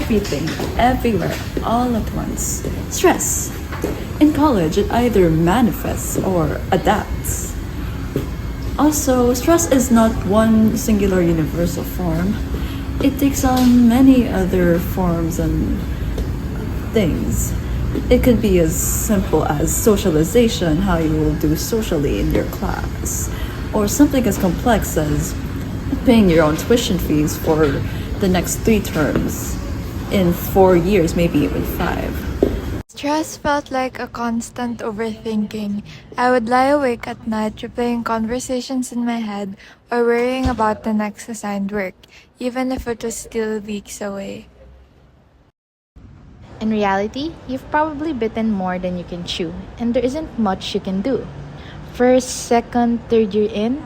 everything, everywhere, all at once. Stress. In college, it either manifests or adapts. Also, stress is not one singular universal form. It takes on many other forms and things. It could be as simple as socialization, how you will do socially in your class, or something as complex as paying your own tuition fees for the next 3 terms in 4 years, maybe even 5. Stress felt like a constant overthinking. I would lie awake at night replaying conversations in my head or worrying about the next assigned work, even if it was still weeks away. In reality, you've probably bitten more than you can chew, and there isn't much you can do. First, second, third year in,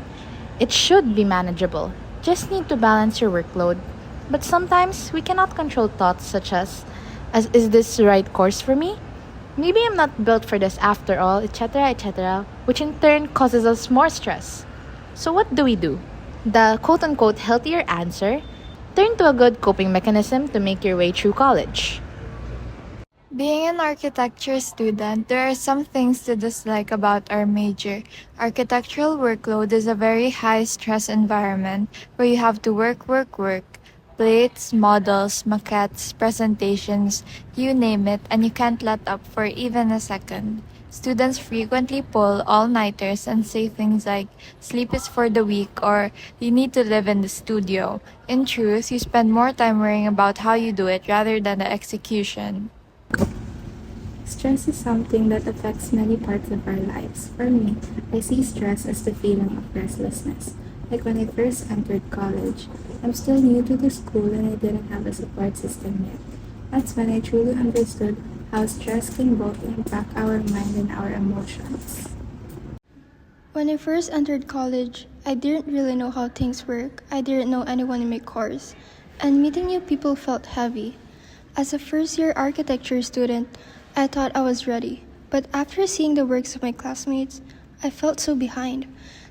it should be manageable. Just need to balance your workload. But sometimes we cannot control thoughts such as is this the right course for me? Maybe I'm not built for this after all, etc., which in turn causes us more stress. So what do we do? The quote-unquote healthier answer? Turn to a good coping mechanism to make your way through college. Being an architecture student, there are some things to dislike about our major. Architectural workload is a very high stress environment where you have to work. Plates, models, maquettes, presentations, you name it, and you can't let up for even a second. Students frequently pull all-nighters and say things like, sleep is for the weak, or you need to live in the studio. In truth, you spend more time worrying about how you do it rather than the execution. Stress is something that affects many parts of our lives. For me, I see stress as the feeling of restlessness. Like when I first entered college, I'm still new to the school and I didn't have a support system yet. That's when I truly understood how stress can both impact our mind and our emotions. When I first entered college, I didn't really know how things work. I didn't know anyone in my course, and meeting new people felt heavy. As a first-year architecture student, I thought I was ready, but after seeing the works of my classmates, I felt so behind.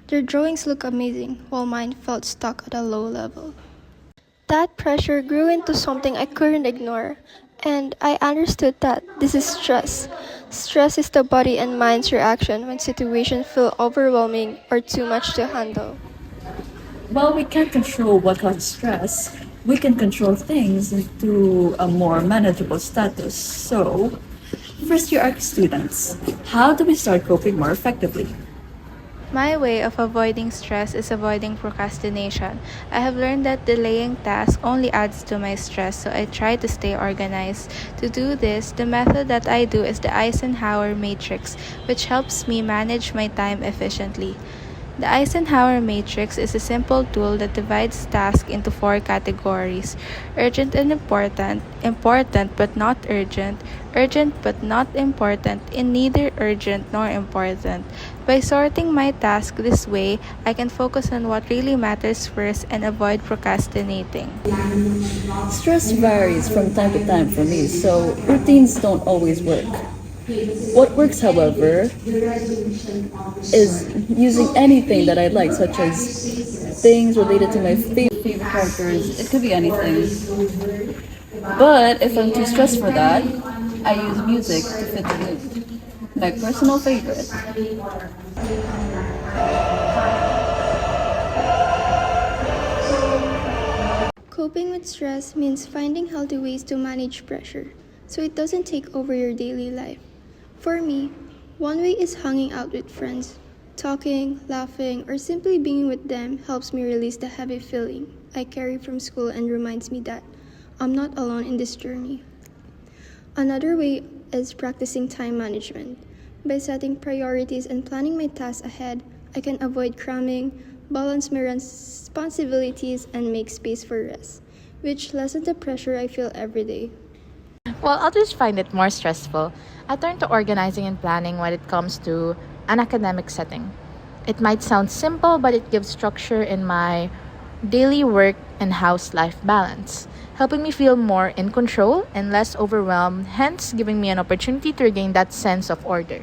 Their drawings look amazing, while mine felt stuck at a low level. That pressure grew into something I couldn't ignore, and I understood that this is stress. Stress is the body and mind's reaction when situations feel overwhelming or too much to handle. While we can't control what causes stress, we can control things into a more manageable status. So, first year arch students, how do we start coping more effectively? My way of avoiding stress is avoiding procrastination. I have learned that delaying tasks only adds to my stress, so I try to stay organized. To do this, the method that I do is the Eisenhower matrix, which helps me manage my time efficiently. The Eisenhower matrix is a simple tool that divides tasks into 4 categories: urgent and important, important but not urgent, urgent but not important, and neither urgent nor important. By sorting my tasks this way, I can focus on what really matters first and avoid procrastinating. Stress varies from time to time for me, so routines don't always work. What works, however, is using anything that I like, such as things related to my favorite characters. It could be anything. But if I'm too stressed for that, I use music to fit the mood. My personal favorite. Coping with stress means finding healthy ways to manage pressure so it doesn't take over your daily life. For me, one way is hanging out with friends. Talking, laughing, or simply being with them helps me release the heavy feeling I carry from school and reminds me that I'm not alone in this journey. Another way is practicing time management. By setting priorities and planning my tasks ahead, I can avoid cramming, balance my responsibilities, and make space for rest, which lessens the pressure I feel every day. While others find it more stressful, I turn to organizing and planning when it comes to an academic setting. It might sound simple, but it gives structure in my daily work and house life balance, helping me feel more in control and less overwhelmed, hence giving me an opportunity to regain that sense of order.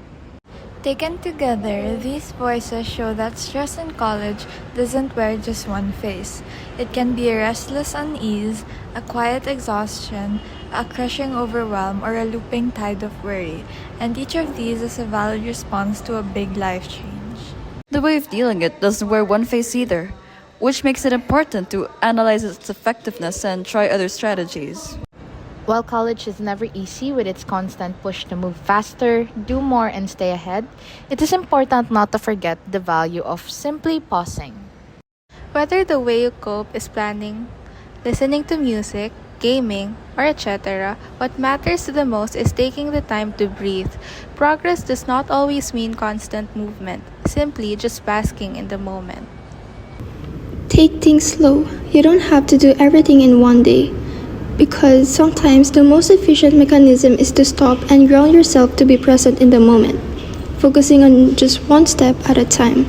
Taken together, these voices show that stress in college doesn't wear just one face. It can be a restless unease, a quiet exhaustion, a crushing overwhelm, or a looping tide of worry, and each of these is a valid response to a big life change. The way of dealing it doesn't wear one face either, which makes it important to analyze its effectiveness and try other strategies. While college is never easy with its constant push to move faster, do more, and stay ahead, it is important not to forget the value of simply pausing. Whether the way you cope is planning, listening to music, gaming, or etc., what matters the most is taking the time to breathe. Progress does not always mean constant movement, simply just basking in the moment. Take things slow. You don't have to do everything in one day. Because sometimes the most efficient mechanism is to stop and ground yourself to be present in the moment, focusing on just one step at a time.